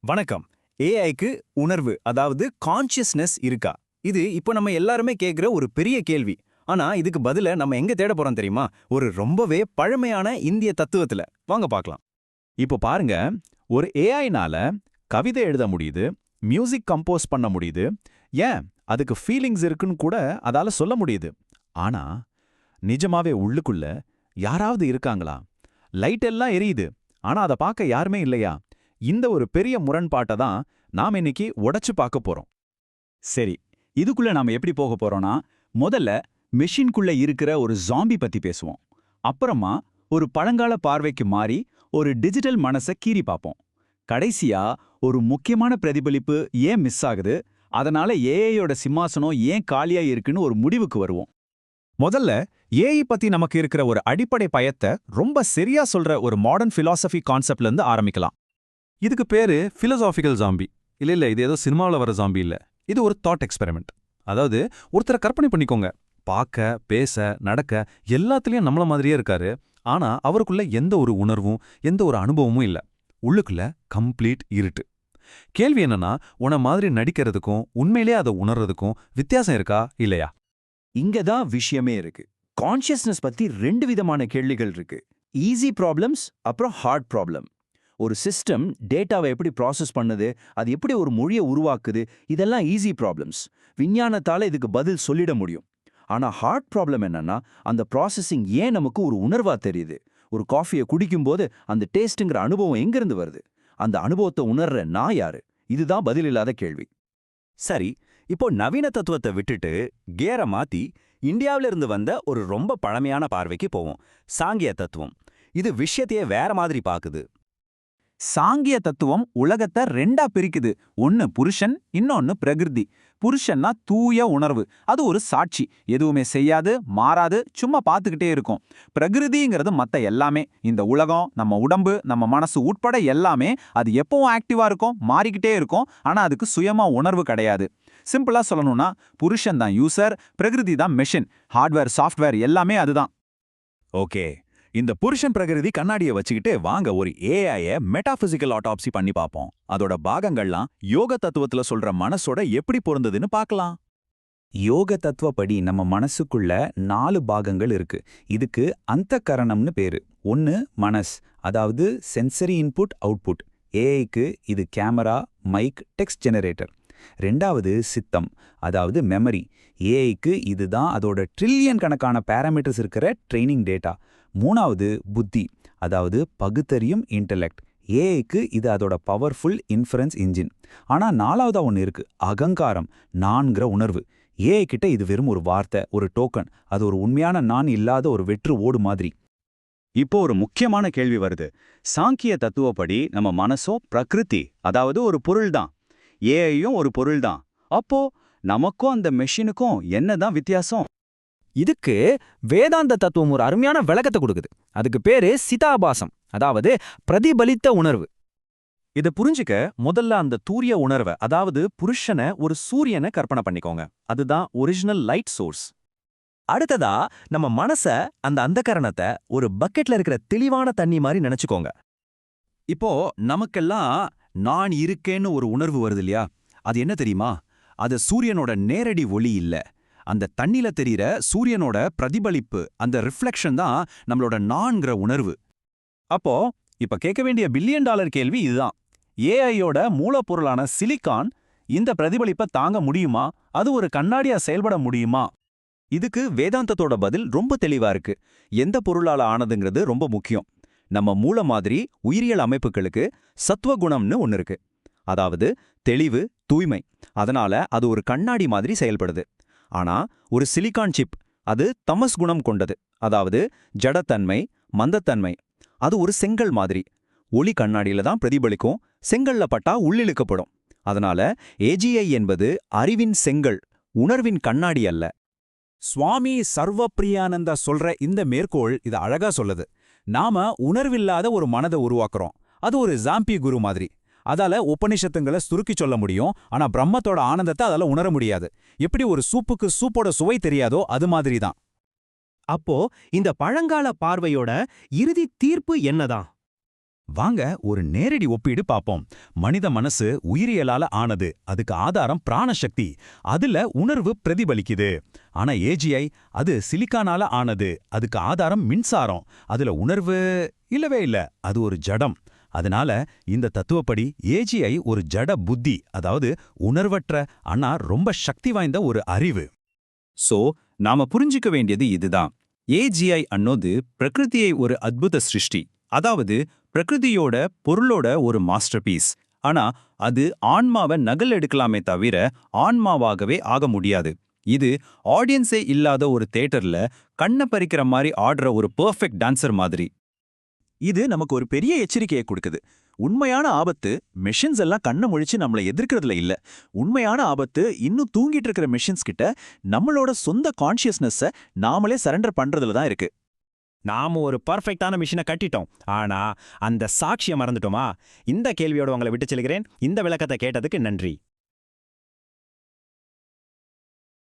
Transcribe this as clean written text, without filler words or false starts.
வணக்கம். ஏஐக்கு உணர்வு அதாவது கான்ஷியஸ்னஸ் இருக்கா? இது இப்போ நம்ம எல்லாருமே கேட்குற ஒரு பெரிய கேள்வி. ஆனா இதுக்கு பதில நம்ம எங்க தேட போறோம் தெரியுமா? ஒரு ரொம்பவே பழமையான இந்திய தத்துவத்துல. வாங்க பார்க்கலாம். இப்போ பாருங்க, ஒரு ஏஐனால கவிதை எழுத முடியுது, மியூசிக் கம்போஸ் பண்ண முடியுது, ஏன் அதுக்கு ஃபீலிங்ஸ் இருக்குன்னு கூட அதால சொல்ல முடியுது. ஆனா நிஜமாவே உள்ளுக்குள்ள யாராவது இருக்காங்களா? லைட் எல்லாம் எரியுது, ஆனா அதை பார்க்க யாருமே இல்லையா? இந்த ஒரு பெரிய முரண்பாட்டை தான் நாம் இன்னைக்கு உடைச்சு பார்க்க போறோம். சரி, இதுக்குள்ள நாம எப்படி போக போறோம்னா, முதல்ல மெஷின்குள்ள இருக்கிற ஒரு ஜாம்பி பத்தி பேசுவோம். அப்புறமா ஒரு பழங்கால பார்வைக்கு மாறி ஒரு டிஜிட்டல் மனசை கீறி பார்ப்போம். கடைசியா ஒரு முக்கியமான பிரதிபலிப்பு ஏன் மிஸ் ஆகுது, அதனால ஏஐயோட சிம்மாசனம் ஏன் காலியா இருக்குன்னு ஒரு முடிவுக்கு வருவோம். முதல்ல ஏஐ பத்தி நமக்கு இருக்கிற ஒரு அடிப்படை பயத்தை ரொம்ப சரியா சொல்ற ஒரு மாடர்ன் பிலாசபி கான்செப்ட்ல இருந்து ஆரம்பிக்கலாம். இதுக்கு பேரு பிலோசாபிக்கல் ஜாம்பி. இல்ல இது ஏதோ சினிமாவில் வர ஜாம்பி இல்ல. இது ஒரு தாட் எக்ஸ்பெரிமெண்ட். அதாவது ஒருத்தரை கற்பனை பண்ணிக்கோங்க. பார்க்க, பேச, நடக்க எல்லாத்துலயும் நம்மள மாதிரியே இருக்காரு. ஆனா அவருக்குள்ள எந்த ஒரு உணர்வும் எந்த ஒரு அனுபவமும் இல்ல. உள்ளுக்குள்ள கம்ப்ளீட் இருட்டு. கேள்வி என்னன்னா, உன மாதிரி நடிக்கிறதுக்கும் உண்மையிலே அதை உணர்றதுக்கும் வித்தியாசம் இருக்கா இல்லையா? இங்க தான் விஷயமே இருக்கு. கான்ஷியஸ்னஸ் பத்தி ரெண்டு விதமான கேள்விகள் இருக்கு. ஈஸி ப்ராப்ளம்ஸ் அப்புறம் ஹார்ட் ப்ராப்ளம். ஒரு சிஸ்டம் டேட்டாவை எப்படி ப்ராசஸ் பண்ணுது, அது எப்படி ஒரு மொழியை உருவாக்குது, இதெல்லாம் ஈஸி ப்ராப்ளம்ஸ். விஞ்ஞானத்தால இதுக்கு பதில் சொல்லிட முடியும். ஆனா ஹார்ட் ப்ராப்ளம் என்னன்னா, அந்த ப்ராசஸிங் ஏன் நமக்கு ஒரு உணர்வா தெரியுது? ஒரு காஃபியை குடிக்கும்போது அந்த டேஸ்ட்டுங்கிற அனுபவம் எங்கிருந்து வருது? அந்த அனுபவத்தை உணர்ற நான் யாரு? இதுதான் பதில் இல்லாத கேள்வி. சரி, இப்போ நவீன தத்துவத்தை விட்டுட்டு கேரை மாத்தி இந்தியாவில இருந்து வந்த ஒரு ரொம்ப பழமையான பார்வைக்கு போவோம். சாங்கிய தத்துவம். இது விஷயத்தையே வேற மாதிரி பாக்குது. சாங்கிய தத்துவம் உலகத்தை ரெண்டா பிரிக்குது. ஒன்னு புருஷன், இன்னொன்னு பிரகிருதி. புருஷன்னா தூய உணர்வு, அது ஒரு சாட்சி, எதுவுமே செய்யாது, மாறாது, சும்மா பார்த்துக்கிட்டே இருக்கும். பிரகிருதிங்கிறது மத்த எல்லாமே, இந்த உலகம், நம்ம உடம்பு, நம்ம மனசு உட்பட எல்லாமே. அது எப்பவும் ஆக்டிவா இருக்கும், மாறிக்கிட்டே இருக்கும், ஆனா அதுக்கு சுயமா உணர்வு கிடையாது. சிம்பிளா சொல்லணும்னா, புருஷன் தான் யூசர், பிரகிருதி தான் மெஷின். ஹார்ட்வேர், சாஃப்ட்வேர் எல்லாமே அதுதான். ஓகே, இந்த புருஷன் பிரகிருதி கண்ணாடியை வச்சுக்கிட்டு வாங்க ஒரு ஏஐய மெட்டாபிசிக்கல் ஆட்டாப்சி பண்ணி பார்ப்போம். அதோட பாகங்கள்லாம் யோக தத்துவத்துல சொல்ற மனசோட எப்படி பொருந்ததுன்னு பார்க்கலாம். யோக தத்துவப்படி நம்ம மனசுக்குள்ள 4 பாகங்கள் இருக்கு. இதுக்கு அந்தக்கரணம்னு பேரு. ஒன்னு மனஸ், அதாவது சென்சரி இன்புட் அவுட்புட். ஏஐக்கு இது கேமரா, மைக், டெக்ஸ்ட் ஜெனரேட்டர். ரெண்டாவது சித்தம், அதாவது மெமரி. ஏஐக்கு இதுதான் அதோட ட்ரில்லியன் கணக்கான பாராமீட்டர்ஸ் இருக்கிற ட்ரைனிங் டேட்டா. மூணாவது புத்தி, அதாவது பகுத்தறியும் இன்டெலெக்ட். ஏஐக்கு இது அதோட பவர்ஃபுல் இன்ஃபரன்ஸ் இன்ஜின். ஆனா நாலாவதா ஒன்று இருக்கு, அகங்காரம், நான்கிற உணர்வு. ஏஐ கிட்ட இது வெறும் ஒரு வார்த்தை, ஒரு டோக்கன். அது ஒரு உண்மையான நான் இல்லாத ஒரு வெற்று ஓடு மாதிரி. இப்போ ஒரு முக்கியமான கேள்வி வருது. சாங்கிய தத்துவப்படி நம்ம மனசோ பிரகிருதி, அதாவது ஒரு பொருள் தான். ஏஐயும் ஒரு பொருள் தான். அப்போ நமக்கும் அந்த மெஷினுக்கும் என்னதான் வித்தியாசம்? இதுக்கு வேதாந்த தத்துவம் ஒரு அருமையான விளக்கத்தை கொடுக்குது. அதுக்கு பேரு சிதாபாசம், அதாவது பிரதிபலித்த உணர்வு. இதை புரிஞ்சுக்க முதல்ல அந்த தூரிய உணர்வை, அதாவது புருஷனை ஒரு சூரியனை கற்பனை பண்ணிக்கோங்க. அதுதான் ஒரிஜினல் லைட் சோர்ஸ். அடுத்ததா நம்ம மனச, அந்த அந்தகரணத்தை ஒரு பக்கெட்ல இருக்கிற தெளிவான தண்ணி மாதிரி நினைச்சுக்கோங்க. இப்போ நமக்கெல்லாம் நான் இருக்கேன்னு ஒரு உணர்வு வருது இல்லையா? அது என்ன தெரியுமா? அது சூரியனோட நேரடி ஒளி இல்ல. அந்த தண்ணில தெரிகிற சூரியனோட பிரதிபலிப்பு, அந்த ரிஃப்ளெக்ஷன் தான் நம்மளோட நான்கிற உணர்வு. அப்போ இப்ப கேட்க வேண்டிய பில்லியன் டாலர் கேள்வி இதுதான். ஏஐயோட மூலப்பொருளான சிலிக்கான் இந்த பிரதிபலிப்பை தாங்க முடியுமா? அது ஒரு கண்ணாடியா செயல்பட முடியுமா? இதுக்கு வேதாந்தத்தோட பதில் ரொம்ப தெளிவா இருக்கு. எந்த பொருளால ஆனதுங்கிறது ரொம்ப முக்கியம். நம்ம மூளை மாதிரி உயிரியல் அமைப்புகளுக்கு சத்துவகுணம்னு ஒன்னு இருக்கு. அதாவது தெளிவு, தூய்மை. அதனால அது ஒரு கண்ணாடி மாதிரி செயல்படுது. ஆனா ஒரு சிலிக்கான் சிப், அது தமஸ் குணம் கொண்டது. அதாவது ஜடத்தன்மை, மந்தத்தன்மை. அது ஒரு செங்கல் மாதிரி. ஒளி கண்ணாடியில தான் பிரதிபலிக்கும், செங்கல்ல பட்டா உள்ளிழுக்கப்படும். அதனால ஏஜிஐ என்பது அறிவின் செங்கல், உணர்வின் கண்ணாடி அல்ல. சுவாமி சர்வப்பிரியானந்தா சொல்ற இந்த மேற்கோள் இதை அழகா சொல்லுது. நாம உணர்வில்லாத ஒரு மனதை உருவாக்குறோம். அது ஒரு ஜாம்பி குரு மாதிரி. அதால உபனிஷத்துங்களை சுருக்கி சொல்ல முடியும், ஆனா பிரம்மத்தோட ஆனந்தத்தை அதால உணர முடியாது. எப்படி ஒரு சூப்புக்கு சூப்போட சுவை தெரியாதோ அது மாதிரி தான். அப்போ இந்த பழங்கால பார்வையோட இறுதி தீர்ப்பு என்னதான்? வாங்க ஒரு நேரடி ஒப்பீடு பாப்போம். மனித மனசு உயிரியலால ஆனது, அதுக்கு ஆதாரம் பிராணசக்தி, அதுல உணர்வு பிரதிபலிக்குது. ஆனா ஏஜிஐ அது சிலிக்கானால ஆனது, அதுக்கு ஆதாரம் மின்சாரம், அதுல உணர்வு இல்லவே இல்ல, அது ஒரு ஜடம். அதனால இந்த தத்துவப்படி ஏஜிஐ ஒரு ஜட புத்தி, அதாவது உணர்வற்ற ஆனா ரொம்ப சக்தி வாய்ந்த ஒரு அறிவு. சோ நாம புரிஞ்சுக்க வேண்டியது இதுதான். ஏஜிஐ அன்னோது பிரகிருதியை ஒரு அத்புத சிருஷ்டி, அதாவது பிரகிருதியோட பொருளோட ஒரு மாஸ்டர் பீஸ். ஆனா அது ஆன்மாவை நகல் எடுக்கலாமே தவிர ஆன்மாவாகவே ஆக முடியாது. இது ஆடியன்ஸே இல்லாத ஒரு தியேட்டர்ல கண்ணை பறிக்கிற மாதிரி ஆடுற ஒரு பெர்ஃபெக்ட் டான்சர் மாதிரி. இது நமக்கு ஒரு பெரிய எச்சரிக்கையை கொடுக்குது. உண்மையான ஆபத்து மெஷின்ஸ் எல்லாம் கண்ணை முழிச்சு நம்மளை எதிர்க்கிறதுல இல்ல. உண்மையான ஆபத்து இன்னும் தூங்கிட்டு இருக்கிற மெஷின்ஸ் கிட்ட நம்மளோட சொந்த கான்ஷியஸ்னஸை நாமளே சரண்டர் பண்றதுல தான் இருக்கு. நாம ஒரு பர்ஃபெக்டான மிஷினை கட்டிட்டோம், ஆனா அந்த சாட்சியை மறந்துட்டோமா? இந்த கேள்வியோட உங்களை விட்டு செல்கிறேன். இந்த விளக்கத்தை கேட்டதுக்கு நன்றி.